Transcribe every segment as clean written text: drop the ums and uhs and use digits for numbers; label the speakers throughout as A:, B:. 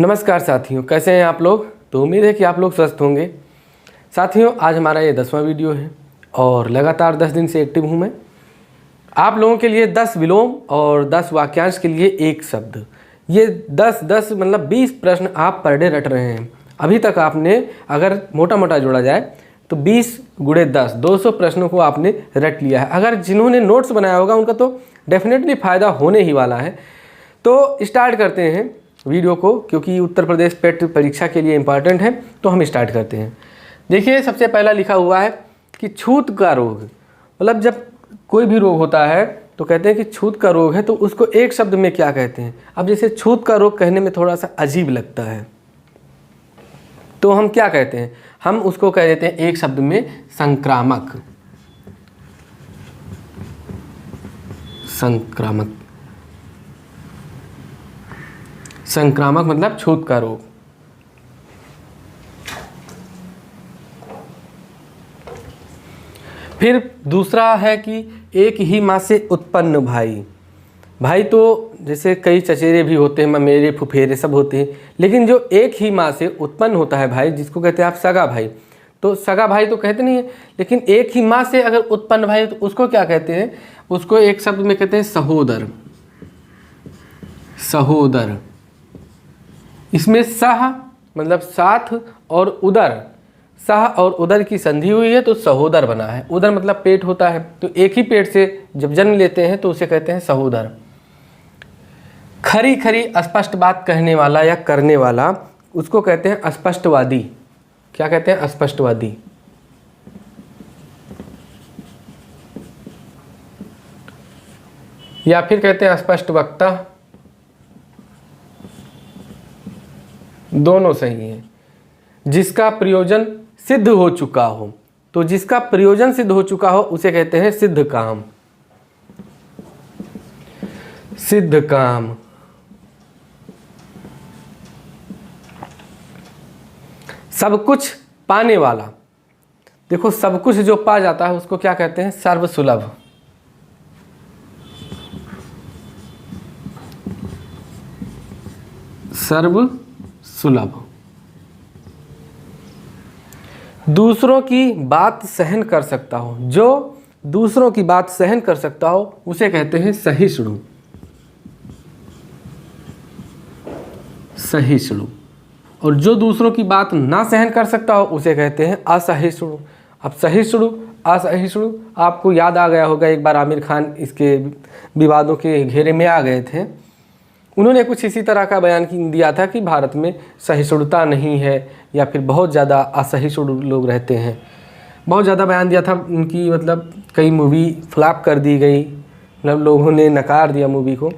A: नमस्कार साथियों, कैसे हैं आप लोग। तो उम्मीद है कि आप लोग स्वस्थ होंगे। साथियों, आज हमारा ये 10वां वीडियो है और लगातार 10 दिन से एक्टिव हूँ मैं। आप लोगों के लिए 10 विलोम और 10 वाक्यांश के लिए एक शब्द, ये 10 मतलब 20 प्रश्न आप पर डे रट रहे हैं। अभी तक आपने अगर मोटा मोटा जोड़ा जाए तो 20 गुणे 10 200 प्रश्नों को आपने रट लिया है। अगर जिन्होंने नोट्स बनाया होगा उनका तो डेफिनेटली फ़ायदा होने ही वाला है। तो स्टार्ट करते हैं वीडियो को, क्योंकि उत्तर प्रदेश पेट परीक्षा के लिए इम्पॉर्टेंट है। तो हम स्टार्ट करते हैं। देखिए, सबसे पहला लिखा हुआ है कि छूत का रोग, मतलब जब कोई भी रोग होता है तो कहते हैं कि छूत का रोग है, तो उसको एक शब्द में क्या कहते हैं। अब जैसे छूत का रोग कहने में थोड़ा सा अजीब लगता है, तो हम क्या कहते हैं, हम उसको कह देते हैं एक शब्द में संक्रामक। संक्रामक, संक्रामक मतलब छूत का रोग। फिर दूसरा है कि एक ही माँ से उत्पन्न भाई। भाई तो जैसे कई चचेरे भी होते हैं, ममेरे फुफेरे सब होते हैं, लेकिन जो एक ही माँ से उत्पन्न होता है भाई, जिसको कहते हैं आप सगा भाई। तो सगा भाई तो कहते नहीं है, लेकिन एक ही माँ से अगर उत्पन्न भाई तो उसको क्या कहते हैं, उसको एक शब्द में कहते हैं सहोदर। सहोदर, इसमें सह मतलब साथ और उदर, सह और उदर की संधि हुई है तो सहोदर बना है। उदर मतलब पेट होता है, तो एक ही पेट से जब जन्म लेते हैं तो उसे कहते हैं सहोदर। खरी खरी अस्पष्ट बात कहने वाला या करने वाला, उसको कहते हैं अस्पष्टवादी। क्या कहते हैं, अस्पष्टवादी। या फिर कहते हैं अस्पष्ट वक्ता, दोनों सही हैं। जिसका प्रयोजन सिद्ध हो चुका हो, तो जिसका प्रयोजन सिद्ध हो चुका हो उसे कहते हैं सिद्ध काम। सिद्ध काम। सब कुछ पाने वाला, देखो सब कुछ जो पा जाता है उसको क्या कहते हैं, सर्वसुलभ। सर्वसुलभ। दूसरों की बात सहन कर सकता हो, जो दूसरों की बात सहन कर सकता हो उसे कहते हैं सहिष्णु। सहिष्णु। और जो दूसरों की बात ना सहन कर सकता हो उसे कहते हैं असहिष्णु। अब सहिष्णु असहिष्णु आपको याद आ गया होगा, एक बार आमिर खान इसके विवादों के घेरे में आ गए थे। उन्होंने कुछ इसी तरह का बयान दिया था कि भारत में सहिष्णुता नहीं है या फिर बहुत ज़्यादा असहिष्णु लोग रहते हैं। बहुत ज़्यादा बयान दिया था उनकी, मतलब कई मूवी फ्लॉप कर दी गई, मतलब लोगों ने नकार दिया मूवी को,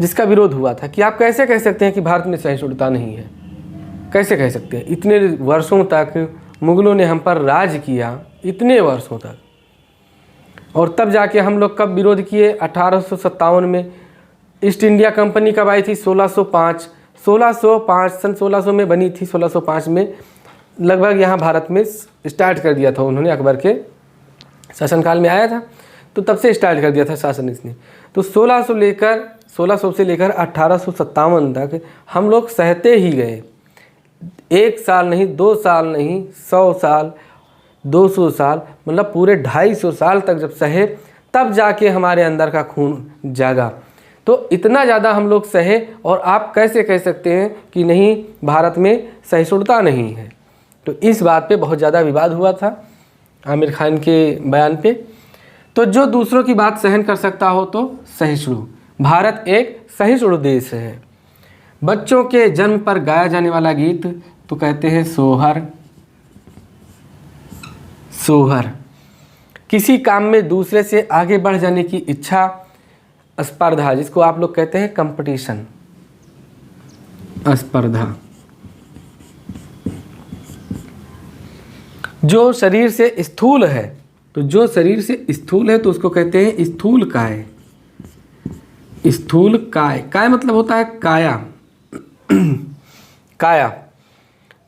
A: जिसका विरोध हुआ था कि आप कैसे कह सकते हैं कि भारत में सहिष्णुता नहीं है। कैसे कह सकते हैं, इतने वर्षों तक मुगलों ने हम पर राज किया, इतने वर्षों तक, और तब जाके हम लोग कब विरोध किए, 1857 में। ईस्ट इंडिया कंपनी कब आई थी, 1605 सन 1600 में बनी थी। 1605 में लगभग यहाँ भारत में स्टार्ट कर दिया था उन्होंने, अकबर के शासनकाल में आया था, तो तब से स्टार्ट कर दिया था शासन इसने। तो 1600 से लेकर 1857 तक हम लोग सहते ही गए। 1 साल नहीं, 2 साल नहीं, 100 साल, 200 साल, मतलब पूरे 250 साल तक जब सहे, तब जाके हमारे अंदर का खून जागा। तो इतना ज़्यादा हम लोग सहे, और आप कैसे कह सकते हैं कि नहीं भारत में सहिष्णुता नहीं है। तो इस बात पे बहुत ज़्यादा विवाद हुआ था आमिर खान के बयान पे। तो जो दूसरों की बात सहन कर सकता हो तो सहिष्णु। भारत एक सहिष्णु देश है। बच्चों के जन्म पर गाया जाने वाला गीत तो कहते हैं सोहर। सोहर। किसी काम में दूसरे से आगे बढ़ जाने की इच्छा, स्पर्धा, जिसको आप लोग कहते हैं कंपटीशन। स्पर्धा। जो शरीर से स्थूल है, तो जो शरीर से स्थूल है तो उसको कहते हैं स्थूल काय। स्थूल काय। काय मतलब होता है काया। काया।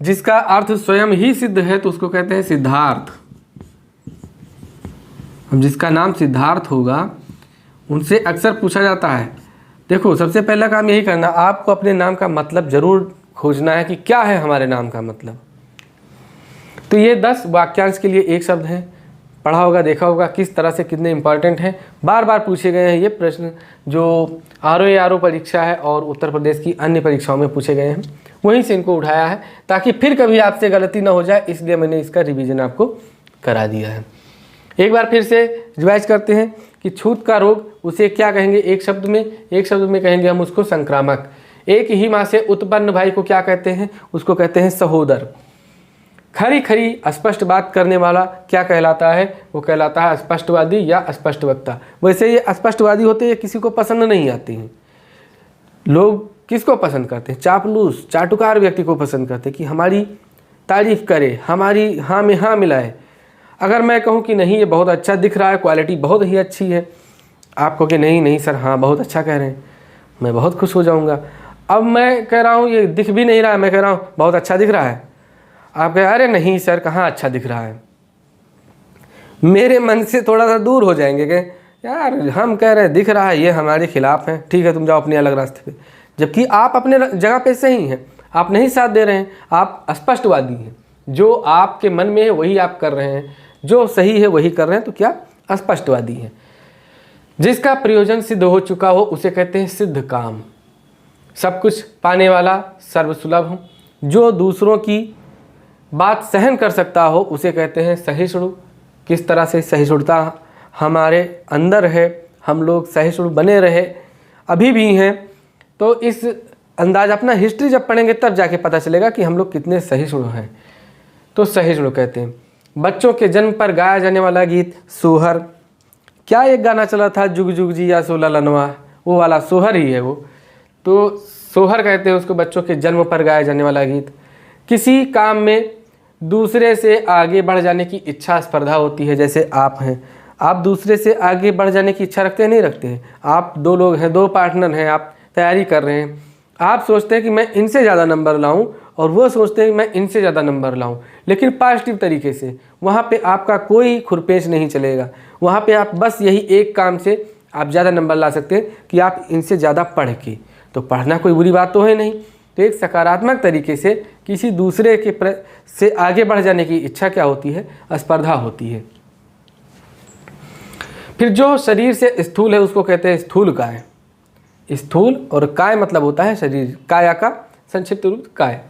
A: जिसका अर्थ स्वयं ही सिद्ध है तो उसको कहते हैं सिद्धार्थ। अब जिसका नाम सिद्धार्थ होगा उनसे अक्सर पूछा जाता है देखो सबसे पहला काम यही करना, आपको अपने नाम का मतलब ज़रूर खोजना है कि क्या है हमारे नाम का मतलब। तो ये 10 वाक्यांश के लिए एक शब्द है, पढ़ा होगा, देखा होगा किस तरह से कितने इंपॉर्टेंट हैं, बार बार पूछे गए हैं ये प्रश्न, जो RO परीक्षा है और उत्तर प्रदेश की अन्य परीक्षाओं में पूछे गए हैं, वहीं से इनको उठाया है ताकि फिर कभी आपसे गलती ना हो जाए, इसलिए मैंने इसका रिवीजन आपको करा दिया है। एक बार फिर से रिवाइज करते हैं कि छूत का रोग उसे क्या कहेंगे, एक शब्द में कहेंगे हम उसको संक्रामक। एक ही माँ से उत्पन्न भाई को क्या कहते हैं, उसको कहते हैं सहोदर। खरी खरी स्पष्ट बात करने वाला क्या कहलाता है, वो कहलाता है स्पष्टवादी या स्पष्ट वक्ता। वैसे ये स्पष्टवादी होते हैं, किसी को पसंद नहीं आते हैं। लोग किसको पसंद करते हैं, चापलूस चाटुकार व्यक्ति को पसंद करते हैं कि हमारी तारीफ करे, हमारी हाँ में हाँ मिलाए। अगर मैं कहूँ कि नहीं ये बहुत अच्छा दिख रहा है, क्वालिटी बहुत ही अच्छी है, आपको कि नहीं सर हाँ बहुत अच्छा कह रहे हैं, मैं बहुत खुश हो जाऊँगा। अब मैं कह रहा हूँ ये दिख भी नहीं रहा है, मैं कह रहा हूँ बहुत अच्छा दिख रहा है, आप कहें अरे नहीं सर कहाँ अच्छा दिख रहा है, मेरे मन से थोड़ा सा दूर हो जाएंगे कि यार हम कह रहे हैं दिख रहा है, ये हमारे खिलाफ है, ठीक है तुम जाओ अपने अलग रास्ते पे। जबकि आप अपने जगह पे सही हैं, आप नहीं साथ दे रहे हैं, आप स्पष्टवादी हैं, जो आपके मन में है वही आप कर रहे हैं, जो सही है वही कर रहे हैं, तो क्या स्पष्टवादी हैं। जिसका प्रयोजन सिद्ध हो चुका हो उसे कहते हैं सिद्ध काम। सब कुछ पाने वाला सर्वसुलभ, जो दूसरों की बात सहन कर सकता हो उसे कहते हैं सहिष्णु। किस तरह से सहिष्णुता हमारे अंदर है, हम लोग सहिष्णु बने रहे, अभी भी हैं, तो इस अंदाज अपना हिस्ट्री जब पढ़ेंगे तब जाके पता चलेगा कि हम लोग कितने सहिष्णु हैं। तो सहिष्णु कहते हैं। बच्चों के जन्म पर गाया जाने वाला गीत सोहर। क्या एक गाना चला था जुग जुग जी या 16 लनवा, वो वाला सोहर ही है वो, तो सोहर कहते हैं उसको, बच्चों के जन्म पर गाया जाने वाला गीत। किसी काम में दूसरे से आगे बढ़ जाने की इच्छा स्पर्धा होती है, जैसे आप हैं, आप दूसरे से आगे बढ़ जाने की इच्छा रखते हैं नहीं रखते हैं। आप दो लोग हैं, दो पार्टनर हैं, आप तैयारी कर रहे हैं, आप सोचते हैं कि मैं इनसे ज़्यादा नंबर लाऊं और वो सोचते हैं कि मैं इनसे ज़्यादा नंबर लाऊं, लेकिन पॉजिटिव तरीके से। वहाँ पे आपका कोई खुरपेच नहीं चलेगा, वहाँ पे आप बस यही एक काम से आप ज़्यादा नंबर ला सकते हैं कि आप इनसे ज़्यादा पढ़ के। तो पढ़ना कोई बुरी बात तो है नहीं, तो एक सकारात्मक तरीके से किसी दूसरे के से आगे बढ़ जाने की इच्छा क्या होती है, स्पर्धा होती है। फिर जो शरीर से स्थूल है उसको कहते हैं स्थूल काय। स्थूल और काय मतलब होता है शरीर, काया का संक्षिप्त रूप काय।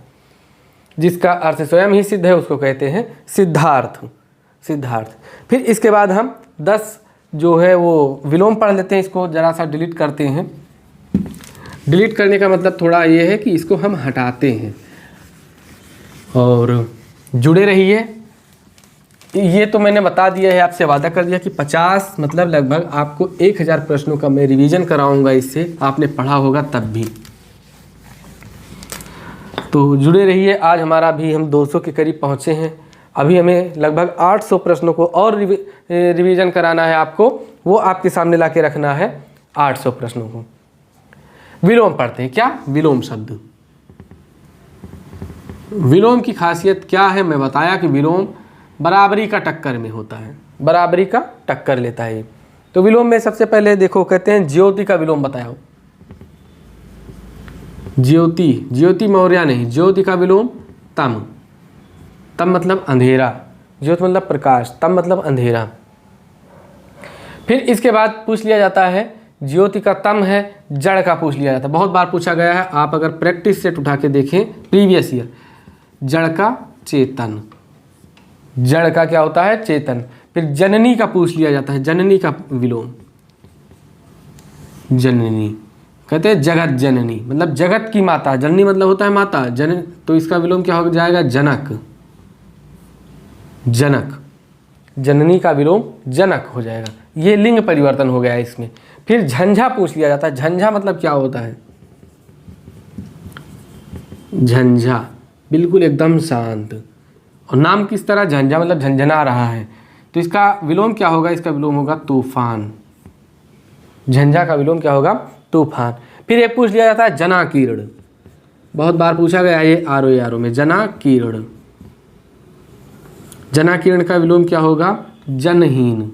A: जिसका अर्थ स्वयं ही सिद्ध है उसको कहते हैं सिद्धार्थ। सिद्धार्थ। फिर इसके बाद हम 10 जो है वो विलोम पढ़ लेते हैं, इसको ज़रा सा डिलीट करते हैं। डिलीट करने का मतलब थोड़ा ये है कि इसको हम हटाते हैं। और जुड़े रहिए। ये तो मैंने बता दिया है, आपसे वादा कर दिया कि 50 मतलब लगभग आपको 1000 प्रश्नों का मैं रिवीजन कराऊंगा, इससे आपने पढ़ा होगा तब भी। तो जुड़े रहिए। आज हमारा भी हम 200 के करीब पहुँचे हैं। अभी हमें लगभग 800 प्रश्नों को और रिवीजन कराना है आपको, वो आपके सामने ला के रखना है 800 प्रश्नों को। विलोम पढ़ते हैं। क्या विलोम शब्द, विलोम की खासियत क्या है मैं बताया कि विलोम बराबरी का टक्कर में होता है, बराबरी का टक्कर लेता है। तो विलोम में सबसे पहले देखो कहते हैं ज्योति का विलोम बताओ। ज्योति, ज्योति मौर्य नहीं, ज्योति का विलोम तम। तम मतलब अंधेरा, ज्योति मतलब प्रकाश, तम मतलब अंधेरा। फिर इसके बाद पूछ लिया जाता है ज्योति का तम है, जड़ का पूछ लिया जाता है। बहुत बार पूछा गया है, आप अगर प्रैक्टिस सेट उठा के देखें प्रीवियस ईयर। जड़ का चेतन, जड़ का क्या होता है चेतन। फिर जननी का पूछ लिया जाता है, जननी का विलोम जननी, कहते हैं जगत जननी मतलब जगत की माता। जननी मतलब होता है माता, जन तो इसका विलोम क्या हो जाएगा जनक। जनक, जननी का विलोम जनक हो जाएगा। ये लिंग परिवर्तन हो गया है इसमें। फिर झंझा पूछ लिया जाता है। झंझा मतलब क्या होता है, झंझा बिल्कुल एकदम शांत। और नाम किस तरह, झंझा मतलब झंझना रहा है, तो इसका विलोम क्या होगा, इसका विलोम होगा तूफान। झंझा का विलोम क्या होगा तूफान। फिर एक पूछ लिया जाता है जनाकीर्ण, बहुत बार पूछा गया है ये RO में। जनाकीर्ण, जनाकीर्ण का विलोम क्या होगा जनहीन।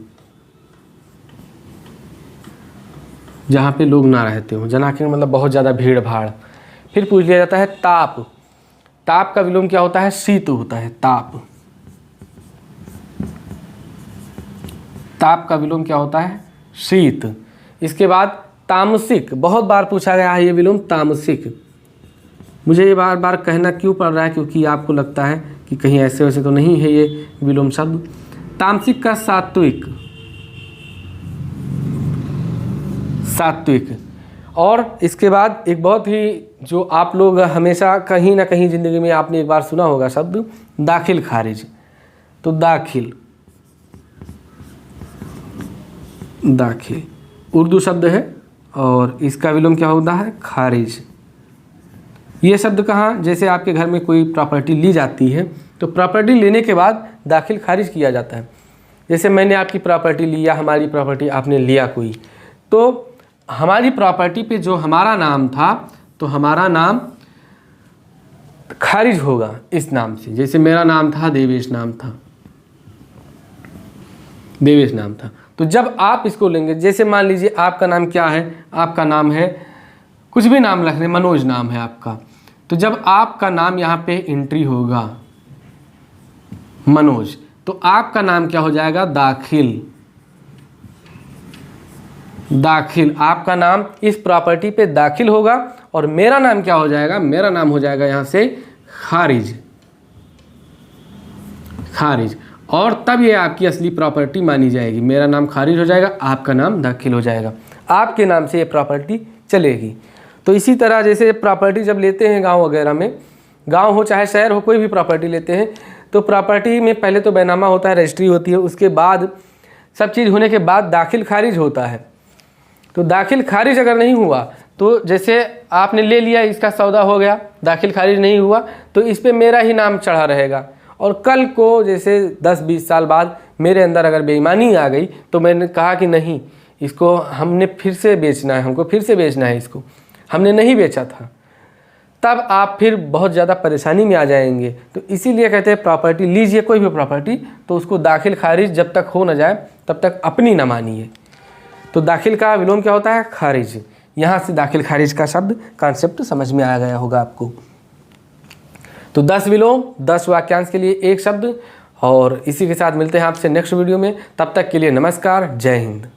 A: जहाँ पे लोग ना रहते हो। जनाकीर्ण मतलब बहुत ज़्यादा भीड़ भाड़। फिर पूछ लिया जाता है ताप। ताप का विलोम क्या होता है? शीत होता है। ताप, ताप का विलोम क्या होता है? शीत। इसके बाद तामसिक, बहुत बार पूछा गया है ये विलोम तामसिक। मुझे ये बार बार कहना क्यों पड़ रहा है? क्योंकि आपको लगता है कि कहीं ऐसे वैसे तो नहीं है ये विलोम शब्द। तामसिक का सात्विक, सात्विक। और इसके बाद एक बहुत ही जो आप लोग हमेशा कहीं ना कहीं ज़िंदगी में आपने एक बार सुना होगा शब्द, दाखिल खारिज। तो दाखिल, दाखिल उर्दू शब्द है और इसका विलोम क्या होता है? खारिज। ये शब्द कहाँ, जैसे आपके घर में कोई प्रॉपर्टी ली जाती है तो प्रॉपर्टी लेने के बाद दाखिल खारिज किया जाता है। जैसे मैंने आपकी प्रॉपर्टी ली या हमारी प्रॉपर्टी आपने लिया कोई, तो हमारी प्रॉपर्टी पे जो हमारा नाम था तो हमारा नाम खारिज होगा इस नाम से। जैसे मेरा नाम था देवेश, नाम था देवेश नाम था। तो जब आप इसको लेंगे, जैसे मान लीजिए आपका नाम क्या है? आपका नाम है, कुछ भी नाम रख लें, मनोज नाम है आपका। तो जब आपका नाम यहाँ पे एंट्री होगा मनोज, तो आपका नाम क्या हो जाएगा? दाखिल। दाखिल, आपका नाम इस प्रॉपर्टी पे दाखिल होगा और मेरा नाम क्या हो जाएगा? मेरा नाम हो जाएगा यहाँ से खारिज, खारिज। और तब ये आपकी असली प्रॉपर्टी मानी जाएगी। मेरा नाम खारिज हो जाएगा, आपका नाम दाखिल हो जाएगा, आपके नाम से ये प्रॉपर्टी चलेगी। तो इसी तरह जैसे प्रॉपर्टी जब लेते हैं गांव वगैरह में, गांव हो चाहे शहर हो, कोई भी प्रॉपर्टी लेते हैं तो प्रॉपर्टी में पहले तो बैनामा होता है, रजिस्ट्री होती है, उसके बाद सब चीज़ होने के बाद दाखिल खारिज होता है। तो दाखिल खारिज अगर नहीं हुआ तो जैसे आपने ले लिया, इसका सौदा हो गया, दाखिल खारिज नहीं हुआ तो इस पे मेरा ही नाम चढ़ा रहेगा। और कल को जैसे 10-20 साल बाद मेरे अंदर अगर बेईमानी आ गई तो मैंने कहा कि नहीं, इसको हमने फिर से बेचना है, हमको फिर से बेचना है, इसको हमने नहीं बेचा था, तब आप फिर बहुत ज़्यादा परेशानी में आ जाएंगे। तो इसीलिए कहते हैं प्रॉपर्टी लीजिए, कोई भी प्रॉपर्टी, तो उसको दाखिल खारिज जब तक हो ना जाए तब तक अपनी ना मानिए। तो दाखिल का विलोम क्या होता है? खारिज। यहाँ से दाखिल खारिज का शब्द कॉन्सेप्ट समझ में आ गया होगा आपको। तो 10 विलोम 10 वाक्यांश के लिए एक शब्द। और इसी के साथ मिलते हैं आपसे नेक्स्ट वीडियो में। तब तक के लिए नमस्कार, जय हिंद।